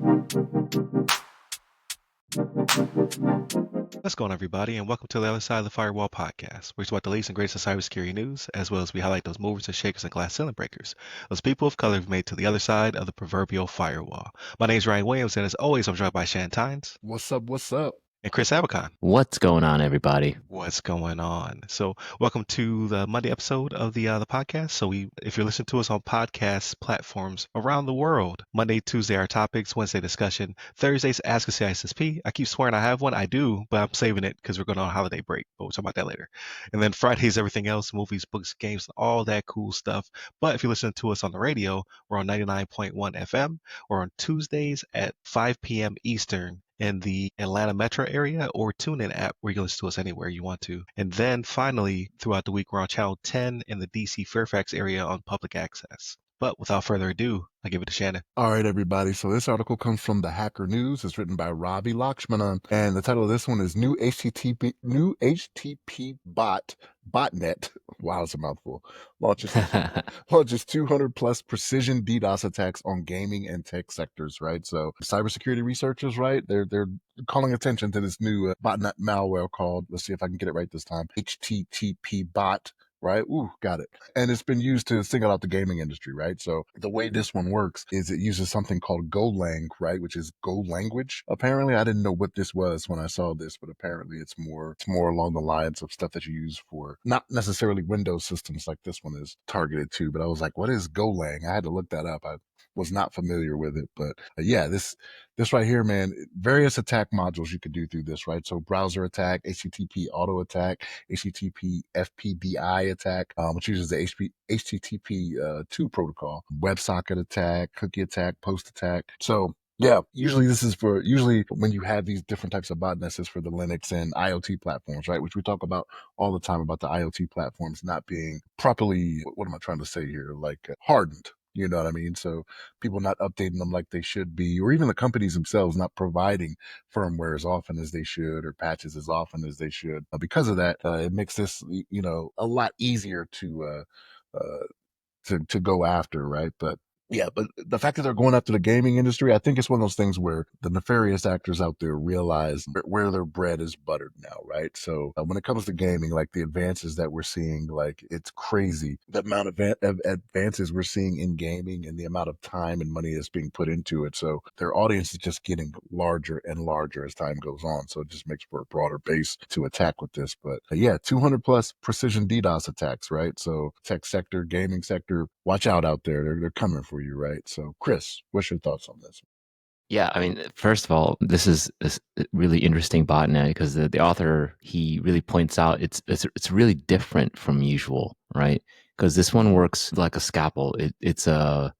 What's going on, everybody, and welcome to the Other Side of the Firewall podcast, where we talk about the latest and greatest of cybersecurity news, as well as we highlight those movers and shakers and glass ceiling breakers, those people of color who've made it to the other side of the proverbial firewall. My name is Ryan Williams, and as always, I'm joined by Shan Tynes What's up? What's up? and Chris Abacon. What's going on, everybody? What's going on? So, welcome to the Monday episode of the podcast. So, if you're listening to us on podcast platforms around the world, Monday, Tuesday, our topics, Wednesday, discussion, Thursdays, Ask a CISSP. I keep swearing I have one. I do, but I'm saving it because we're going on a holiday break. But we'll talk about that later. And then Fridays, everything else, movies, books, games, all that cool stuff. But if you're listening to us on the radio, we're on 99.1 FM. Or on Tuesdays at 5 p.m. Eastern in the Atlanta metro area, or TuneIn app where you can listen to us anywhere you want to. And then finally, throughout the week, we're on channel 10 in the DC Fairfax area on public access. But without further ado, I give it to Shannon. All right, everybody. So this article comes from the Hacker News. It's written by Ravi Lakshmanan, and the title of this one is New HTTP Botnet. Wow, it's a mouthful. Launches 200 plus precision DDoS attacks on gaming and tech sectors. Right. So cybersecurity researchers, right? They're calling attention to this new botnet malware called. Let's see if I can get it right this time. HTTPBot. Right? Ooh, got it. And it's been used to single out the gaming industry, right? So the way this one works is it uses something called Golang, right? Which is Go language. Apparently, I didn't know what this was when I saw this, but apparently it's more along the lines of stuff that you use for not necessarily Windows systems like this one is targeted to. But I was like, what is Golang? I had to look that up. I was not familiar with it, but yeah, this right here, man, various attack modules you could do through this, right? So browser attack, HTTP auto attack, HTTP FPBI attack, which uses the HTTP 2 protocol, WebSocket attack, cookie attack, post attack. So yeah, usually when you have these different types of botnets, it's for the Linux and IoT platforms, right? Which we talk about all the time about the IoT platforms not being properly, what am I trying to say here? Like hardened. You know what I mean? So people not updating them like they should be, or even the companies themselves not providing firmware as often as they should or patches as often as they should. Because of that, it makes this, a lot easier to go after, right? But the fact that they're going after the gaming industry, I think it's one of those things where the nefarious actors out there realize where their bread is buttered now, right? So when it comes to gaming, like the advances that we're seeing, like it's crazy the amount of advances we're seeing in gaming and the amount of time and money that's being put into it. So their audience is just getting larger and larger as time goes on. So it just makes for a broader base to attack with this. But yeah, 200 plus precision DDoS attacks, right? So tech sector, gaming sector, watch out there. They're coming for you, right? So, Chris, what's your thoughts on this? Yeah, I mean, first of all, this is really interesting botnet because the author, he really points out it's really different from usual, right? Because this one works like a scalpel. It's a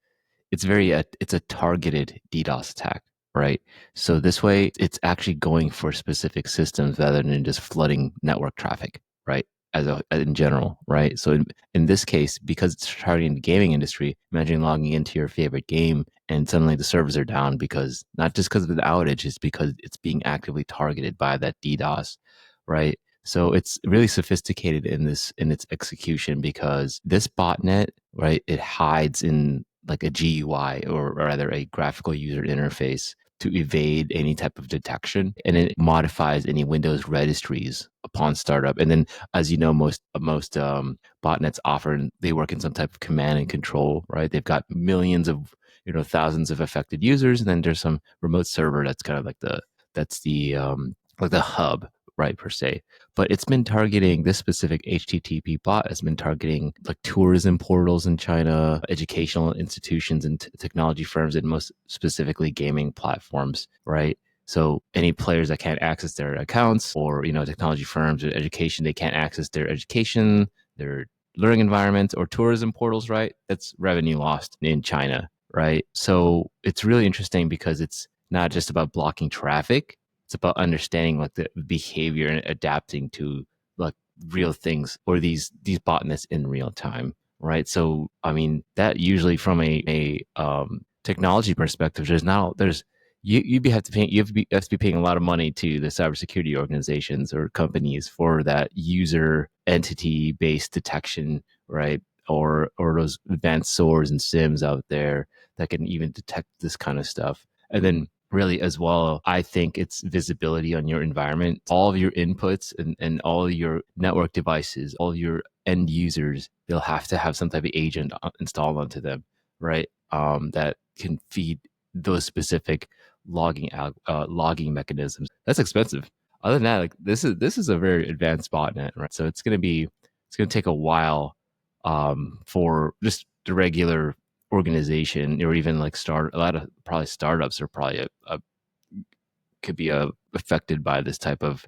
targeted DDoS attack, right? So this way, it's actually going for specific systems rather than just flooding network traffic, right? In general, right? So in this case, because it's targeting the gaming industry, imagine logging into your favorite game and suddenly the servers are down because not just because of the outage, it's because it's being actively targeted by that DDoS, right? So it's really sophisticated in its execution because this botnet, right, it hides in like a GUI or rather a graphical user interface to evade any type of detection, and it modifies any Windows registries upon startup. And then, as you know, most botnets they work in some type of command and control, right? They've got millions of thousands of affected users, and then there's some remote server that's kind of like the hub, right, per se. But it's been targeting this specific HTTP bot has been targeting like tourism portals in China, educational institutions and technology firms, and most specifically gaming platforms, right? So any players that can't access their accounts, or technology firms or education, they can't access their education, their learning environments or tourism portals, right? That's revenue lost in China, right? So it's really interesting because it's not just about blocking traffic. It's about understanding like the behavior and adapting to like real things or these botnets in real time, right? So I mean that usually from a technology perspective, you have to be paying a lot of money to the cybersecurity organizations or companies for that user entity based detection, right? Or those advanced SOARs and SIMs out there that can even detect this kind of stuff. And then really as well, I think it's visibility on your environment, all of your inputs and all your network devices, all your end users, they'll have to have some type of agent installed onto them, right? That can feed those specific logging mechanisms. That's expensive. Other than that, like this is a very advanced botnet, right? So it's gonna take a while for just the regular organization or even like a lot of probably startups are probably could be affected by this type of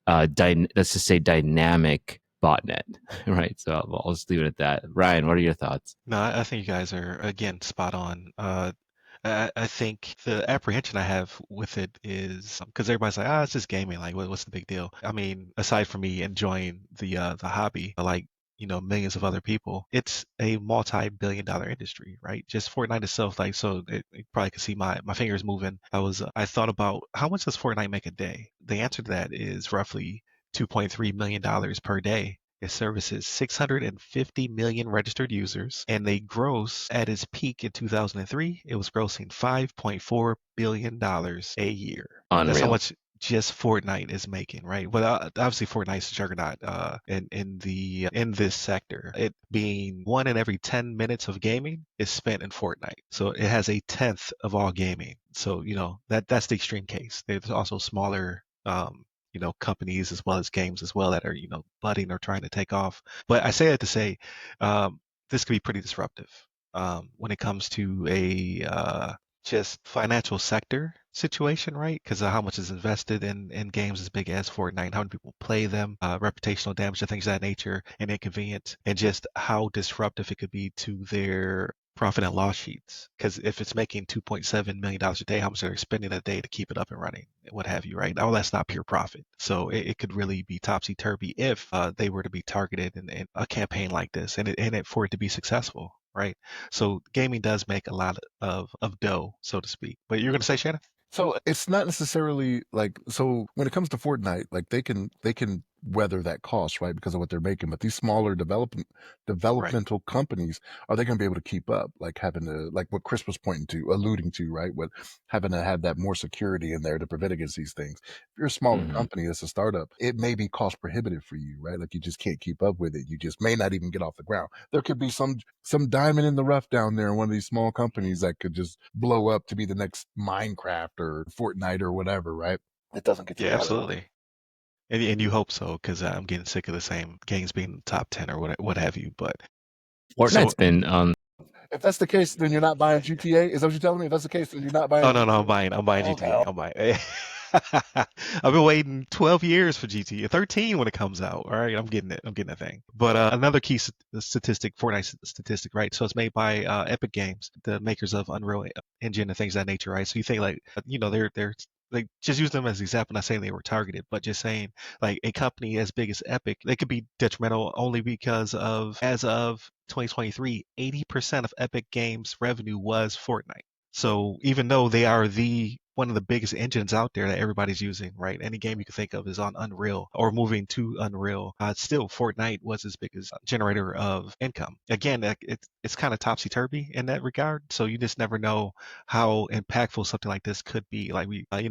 let's just say dynamic botnet, right? So I'll just leave it at that. Ryan, what are your thoughts? No, I think you guys are again spot on. I think the apprehension I have with it is because everybody's like, it's just gaming. Like, what's the big deal? I mean, aside from me enjoying the hobby, like millions of other people, it's a multi-billion-dollar industry, right? Just Fortnite itself, like, so you probably can see my fingers moving. I thought about how much does Fortnite make a day? The answer to that is roughly $2.3 million per day. It services 650 million registered users, and they gross at its peak in 2003. It was grossing $5.4 billion a year. That's how Unreal. much just Fortnite is making, right? Well, obviously Fortnite's a juggernaut in this sector. It being 1 in every 10 minutes of gaming is spent in Fortnite, so it has a tenth of all gaming. So that's the extreme case. There's also smaller companies as well as games as well that are, budding or trying to take off. But I say that to say, this could be pretty disruptive when it comes to a just financial sector situation, right? Because how much is invested in games as big as Fortnite, how many people play them, reputational damage and things of that nature, and inconvenience, and just how disruptive it could be to their profit and loss sheets. Because if it's making $2.7 million a day, how much are they spending a day to keep it up and running, what have you, right? Oh, that's not pure profit. So it could really be topsy turvy if they were to be targeted in a campaign like this, and for it to be successful, right? So gaming does make a lot of dough, so to speak. But you're going to say, Shannon? So it's not necessarily like, so when it comes to Fortnite, like they can weather that cost, right? Because of what they're making. But these smaller Right. developmental companies, are they going to be able to keep up? Like having to, like what Chris was alluding to, right? What having to have that more security in there to prevent against these things. If you're a smaller Hmm. company that's a startup, it may be cost prohibitive for you, right? Like you just can't keep up with it. You just may not even get off the ground. There could be some diamond in the rough down there in one of these small companies that could just blow up to be the next Minecraft or Fortnite or whatever, right? It doesn't get to Yeah, that level. absolutely. And you hope so, because I'm getting sick of the same games being in the top 10 or what have you. But so, Fortnite's been If that's the case, then you're not buying GTA. Is that what you're telling me? If that's the case, then you're not oh buying no, no, GTA. I'm buying Okay. GTA. I'm buying. I've been waiting 12 years for GTA, 13 when it comes out. All right, I'm getting it. I'm getting that thing. But another key statistic, Fortnite statistic, right? So it's made by Epic Games, the makers of Unreal Engine and things of that nature, right? So you think like, they're like just use them as an example, not saying they were targeted, but just saying like a company as big as Epic, they could be detrimental only because of as of 2023, 80% of Epic Games revenue was Fortnite. So even though they are the one of the biggest engines out there that everybody's using, right? Any game you can think of is on Unreal or moving to Unreal. Still, Fortnite was as big as generator of income. Again, it's kind of topsy turvy in that regard. So you just never know how impactful something like this could be. Like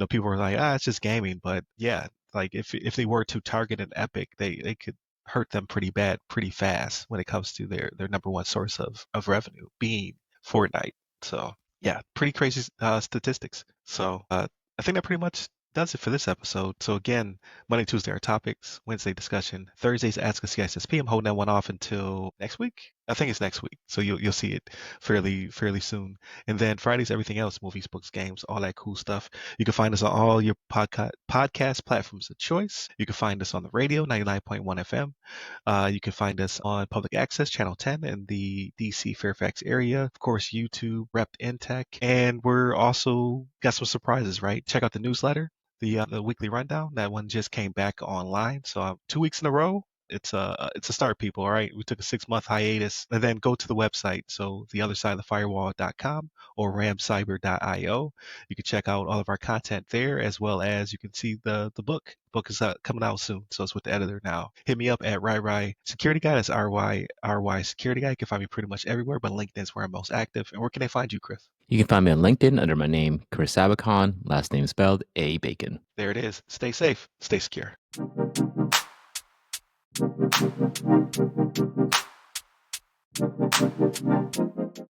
people are like, it's just gaming, but yeah, like if they were to target an Epic, they could hurt them pretty bad, pretty fast when it comes to their number one source of revenue being Fortnite. So yeah, pretty crazy statistics. So I think that pretty much does it for this episode. So again, Monday, Tuesday are topics, Wednesday discussion, Thursdays Ask a CISSP. I'm holding that one off until next week. I think it's next week, so you'll see it fairly soon. And then Fridays, everything else, movies, books, games, all that cool stuff. You can find us on all your podcast platforms of choice. You can find us on the radio, 99.1 FM. You can find us on Public Access, Channel 10 in the DC Fairfax area. Of course, YouTube, Rep Tech. And we're also got some surprises, right? Check out the newsletter, the weekly rundown. That one just came back online. So 2 weeks in a row. it's a start, people. All right, we took a 6-month hiatus, and then go to the website. So the other side of the firewall.com or ramcyber.io. You can check out all of our content there, as well as you can see the book. The book is coming out soon, so it's with the editor now. Hit me up at RyRy Security Guy. That's RY Security Guy. You can find me pretty much everywhere, but LinkedIn is where I'm most active. And where can they find you, Chris? You can find me on LinkedIn under my name, Chris Sabacon, last name spelled A. Bacon. There it is. Stay safe. Stay secure.